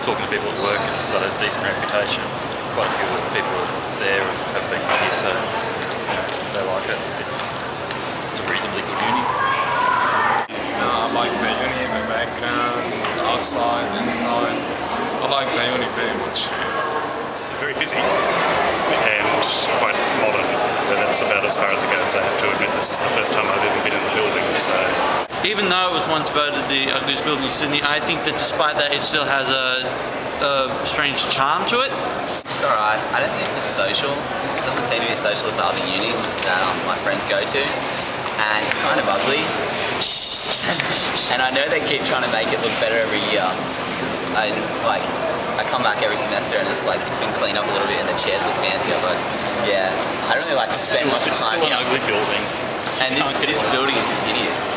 talking to people at work, it's got a decent reputation. Quite a few of the people there have been here, so they like it. It's a reasonably good uni. I like the uni, the background, the outside, inside. I like the uni very much. It's very busy and quite modern, but that's about as far as it goes. I have to admit, this is the first time I've ever been in the building, so... Even though it was once voted the ugliest building in Sydney, I think that despite that, it still has a strange charm to it. It's alright. I don't think it's as social. It doesn't seem to be as social as the other unis that my friends go to. And it's kind of ugly. And I know they keep trying to make it look better every year. Because I come back every semester and it's been cleaned up a little bit and the chairs look fancier, but yeah, I don't really like to spend much time here. It's still an ugly building. And this building is just hideous.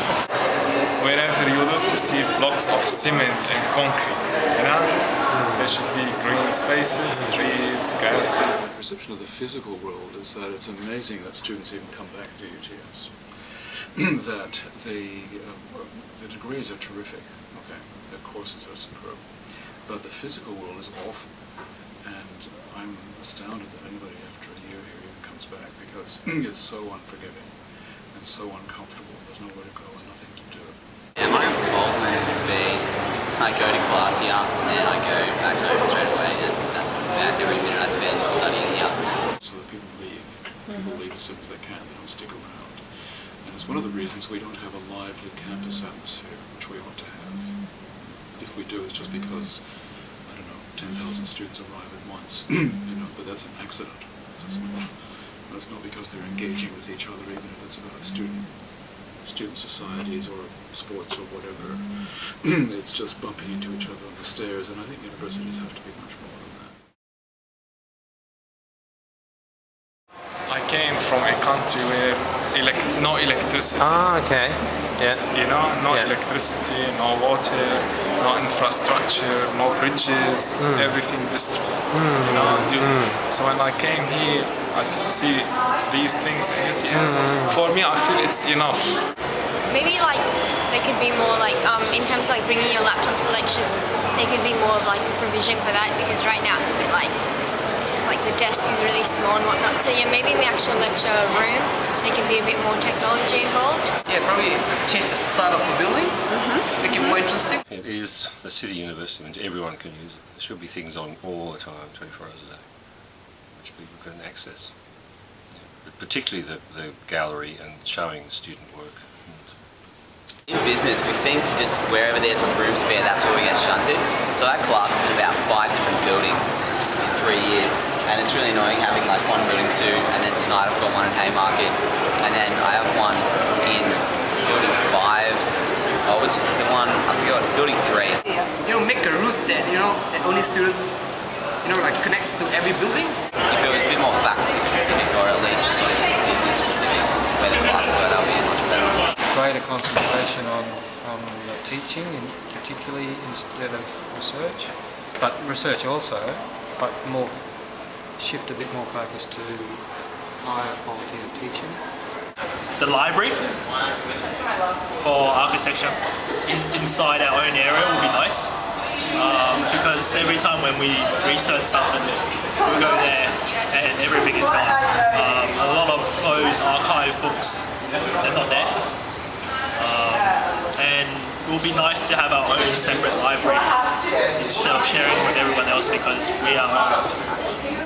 Wherever you look, you see blocks of cement and concrete, There should be green spaces, trees, grasses. The perception of the physical world is that it's amazing that students even come back to UTS. That the degrees are terrific, the courses are superb, but the physical world is awful. And I'm astounded that anybody after a year here even comes back, because it's so unforgiving and so uncomfortable. There's nowhere to go and nothing to do. Yeah, my involvement would be I go to class here and then I go back home straight away, and that's about every minute I spend studying here. So that people leave. People leave as soon as they can. They don't stick around. And it's one of the reasons we don't have a lively campus atmosphere, which we ought to have. If we do, it's just because, I don't know, 10,000 students arrive at once, but that's an accident. That's not because they're engaging with each other, even if it's about student societies or sports or whatever. It's just bumping into each other on the stairs, and I think universities have to be much more than that. I came from a country where no electricity. Ah, okay. Yeah. No electricity, no water, no infrastructure, no bridges, everything destroyed. So when I came here, I see these things in UTS. For me, I feel it's enough. Maybe there could be more in terms of bringing your laptop to lectures, there could be more of a provision for that, because right now it's a bit the desk is really small and whatnot. So yeah, maybe in the actual lecture room there can be a bit more technology involved. Yeah, probably change the facade of the building, make it more interesting. It is the city university, means everyone can use it. There should be things on all the time, 24 hours a day, which people can access. But particularly the gallery and showing the student work. In business, we seem to just, wherever there's a room spare, that's where we get shunted. So our class is in about 5 different buildings in 3 years. And it's really annoying having one building 2, and then tonight I've got one in Haymarket, and then I have one in building 5. Oh, which is the one, I forgot, building 3. Make a route that, that only students, connects to every building. If it was a bit more faculty specific, or at least sort of business specific, where the classes go, that would be much better. Greater concentration on teaching, particularly instead of research, but research also, but shift a bit more focus to higher quality of teaching. The library for architecture inside our own area would be nice, because every time when we research something, we go there and everything is gone. A lot of those archive books, they're not there. And it would be nice to have our own separate library instead of sharing with everyone else, because we are.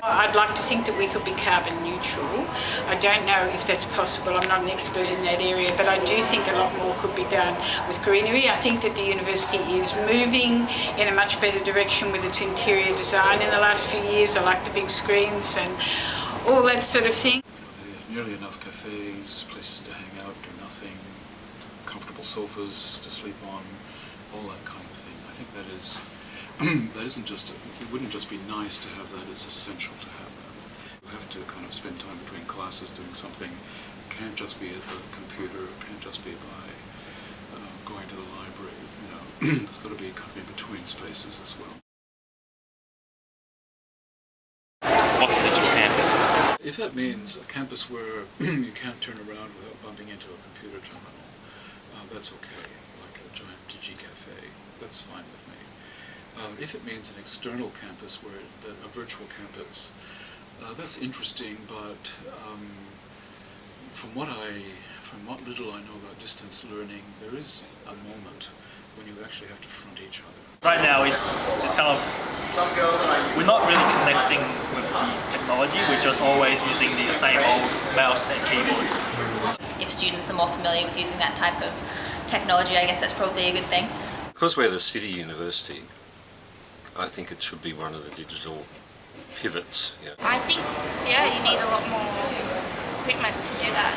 I'd like to think that we could be carbon neutral. I don't know if that's possible. I'm not an expert in that area, but I do think a lot more could be done with greenery. I think that the university is moving in a much better direction with its interior design in the last few years. I like the big screens and all that sort of thing. There are nearly enough cafes, places to hang out, do nothing, comfortable sofas to sleep on, all that kind of thing. I think that is, it wouldn't just be nice to have that, it's essential to have that. You have to kind of spend time between classes doing something. It can't just be at the computer, it can't just be by going to the library, It's got to be kind of in between spaces as well. What's a digital campus? If that means a campus where you can't turn around without bumping into a computer terminal, that's okay, like a giant digi cafe, that's fine with me. If it means an external campus, a virtual campus, that's interesting, but from what little I know about distance learning, there is a moment when you actually have to front each other. Right now it's kind of, we're not really connecting with the technology, we're just always using the same old mouse and keyboard. If students are more familiar with using that type of technology, I guess that's probably a good thing. Because we're the city university, I think it should be one of the digital pivots. Yeah. I think, yeah, you need a lot more equipment to do that.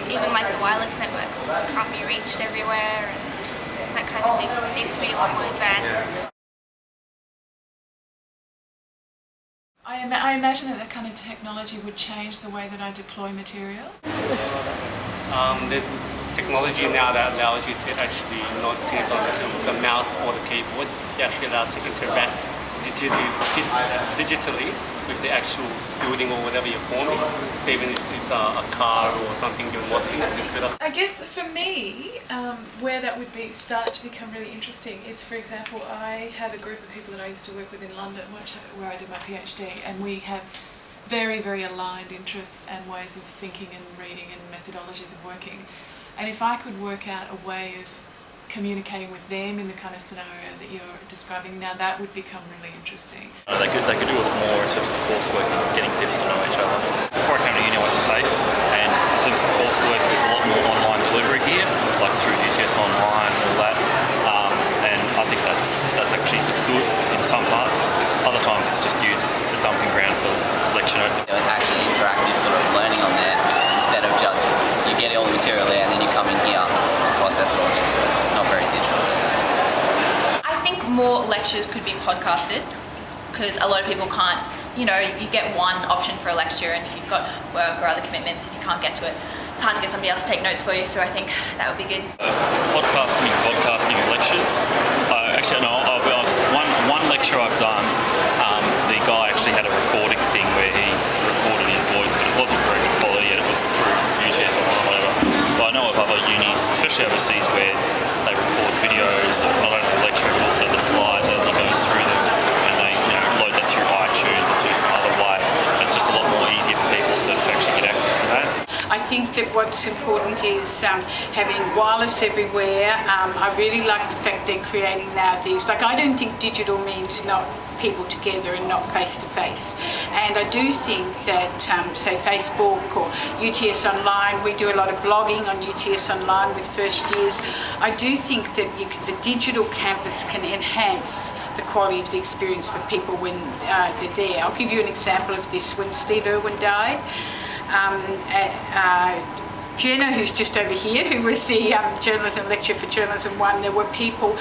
Even like the wireless networks can't be reached everywhere and that kind of thing. It needs to be a lot more advanced. I imagine that kind of technology would change the way that I deploy material. There's technology now that allows you to actually not sit on the mouse or the keyboard. You're actually allowed to interact digitally with the actual building or whatever you're forming. So even if it's a car or something you're modeling. I guess for me, where that would start to become really interesting is, for example, I have a group of people that I used to work with in London, where I did my PhD, and we have very, very aligned interests and ways of thinking and reading and methodologies of working. And if I could work out a way of communicating with them in the kind of scenario that you're describing now, that would become really interesting. They could do a lot more in terms of coursework and getting people to know each other. Before I came to uni, I went to TAFE, and in terms of coursework, there's a lot more online delivery here, like through UTS Online and all that. And I think that's actually good in some parts. Other times it's just used as a dumping ground for lecture notes. There was actually interactive sort of learning on there instead of just you get all the material there and then you come in here to process it all. Just not very digital. I think more lectures could be podcasted, because a lot of people can't, you get one option for a lecture, and if you've got work or other commitments, if you can't get to it, it's hard to get somebody else to take notes for you, so I think that would be good. Podcasting of lectures. Actually, no, I'll be honest, one lecture I've done, the guy actually had a recording thing where he recorded his voice, but it wasn't very good quality, and it was through UTS or whatever. But I know of other unis, especially overseas, where they record videos of not only the lecture but also the slides as he goes through them, and they load that through iTunes or through some other way. It's just a lot more easier for people to actually get access to that. I think that what's important is having wireless everywhere. I really like the fact they're creating now these, I don't think digital means not people together and not face-to-face. And I do think that, say Facebook or UTS Online, we do a lot of blogging on UTS Online with first years. I do think that the digital campus can enhance the quality of the experience for people when they're there. I'll give you an example of this. When Steve Irwin died, Jenna, who's just over here, who was the journalism lecturer for Journalism 1, there were people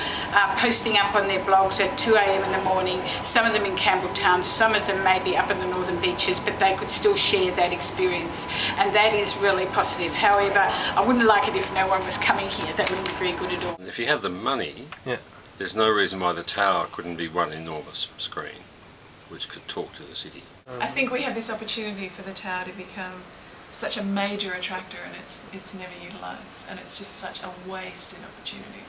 posting up on their blogs at 2 a.m. in the morning, some of them in Campbelltown, some of them maybe up in the northern beaches, but they could still share that experience, and that is really positive. However, I wouldn't like it if no one was coming here. That wouldn't be very good at all. If you have the money, there's no reason why the tower couldn't be one enormous screen which could talk to the city. I think we have this opportunity for the tower to become such a major attractor, and it's never utilised, and it's just such a wasted opportunity.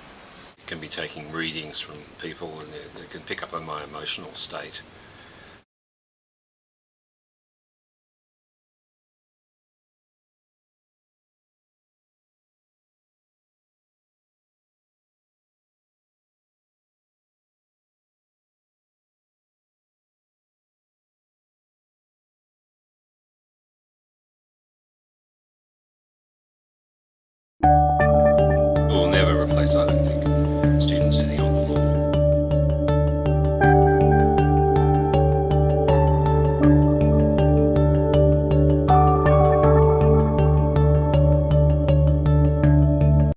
It can be taking readings from people, and they can pick up on my emotional state. It will never replace, I don't think.